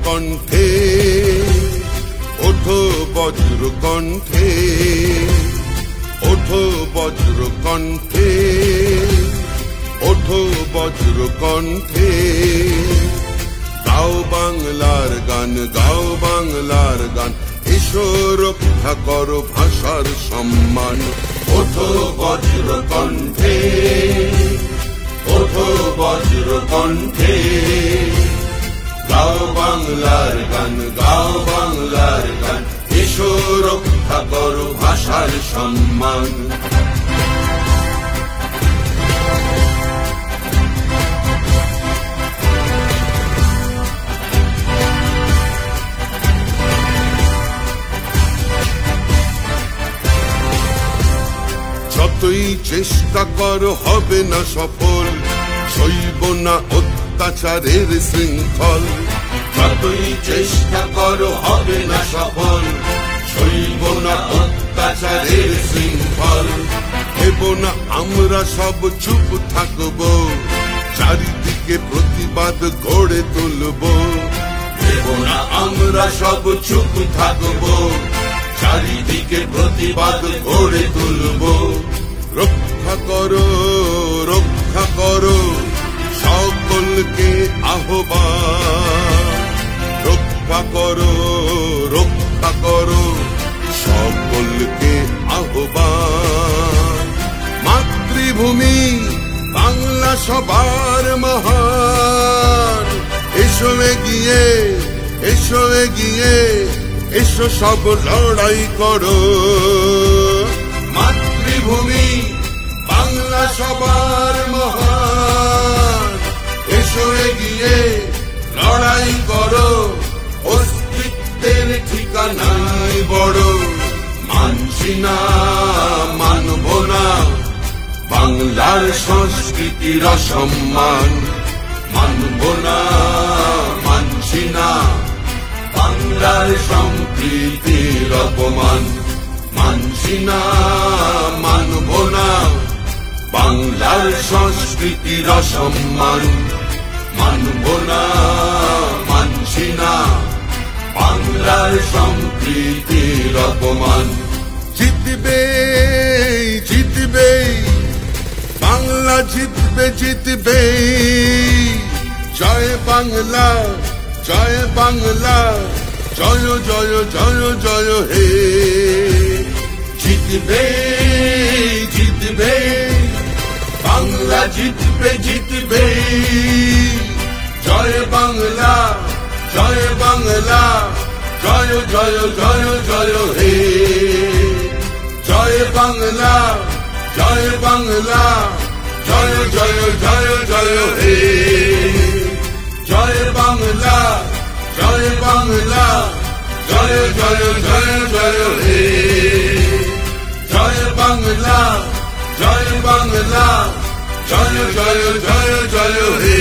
কণ্ঠে, ওঠো বজ্র কণ্ঠে, ওঠো বজ্র কণ্ঠে, ওঠো বজ্র কণ্ঠে। গাও বাংলার গান, গাও বাংলার গান, এসো রক্ষা করো ভাষার সম্মান। ওঠো বজ্র কণ্ঠে, ওঠো বজ্র কণ্ঠে, গাও বাংলার গান, গাও বাংলার গান, এসো রক্ষা করো ভাষার সম্মান। যতই চেষ্টা করো হবে না সফল, সইব না অত্যাচারের শৃঙ্খল। যতই চেষ্টা করো হবে না সফল, সইব না অত্যাচারের শৃঙ্খল। দেব না আমরা সব চুপ থাকব, চারিদিকে প্রতিবাদ গড়ে তুলব। দেব না আমরা সব চুপ থাকব, চারিদিকে প্রতিবাদ গড়ে তুলব। রক্ষা করো, রক্ষা করো সকলকে আহ্বান। রক্ষা করো, রক্ষা করো সকলকে আহ্বান। মাতৃভূমি বাংলা সবার মহান, এসো এগিয়ে, এসো এগিয়ে, এসো সব লড়াই করো। মাতৃভূমি বাংলা সবার মহান, এসো এগিয়ে লড়াই করো। অস্তিত্বের ঠিকানায় বড়, মানছি না মানব না বাংলার সংস্কৃতির অসম্মান। মানব না, মানছি না বাংলার সম্প্রীতির অপমান। মানছি না, মানব না বাংলার সংস্কৃতির অসম্মান। মানব না, মানছি না বাংলার সম্প্রীতির অপমান। জিতবে, জিতবে বাংলা, জিতবে, জিতবে। জয় বাংলা, জয় বাংলা, জয় জয় জয় জয় হে। জিতবে, জিতবে বাংলা, জিতবে, জিতবে। জয় বাংলা, জয় বাংলা, জয় জয় জয় জয় হে। জয় বাংলা, জয় বাংলা, জয় জয় জয় জয় হে। জয় বাংলা, জয় বাংলা, জয় জয় জয় জয় হে। জয় বাংলা, জয় বাংলা, জয় জয় জয় জয় হে।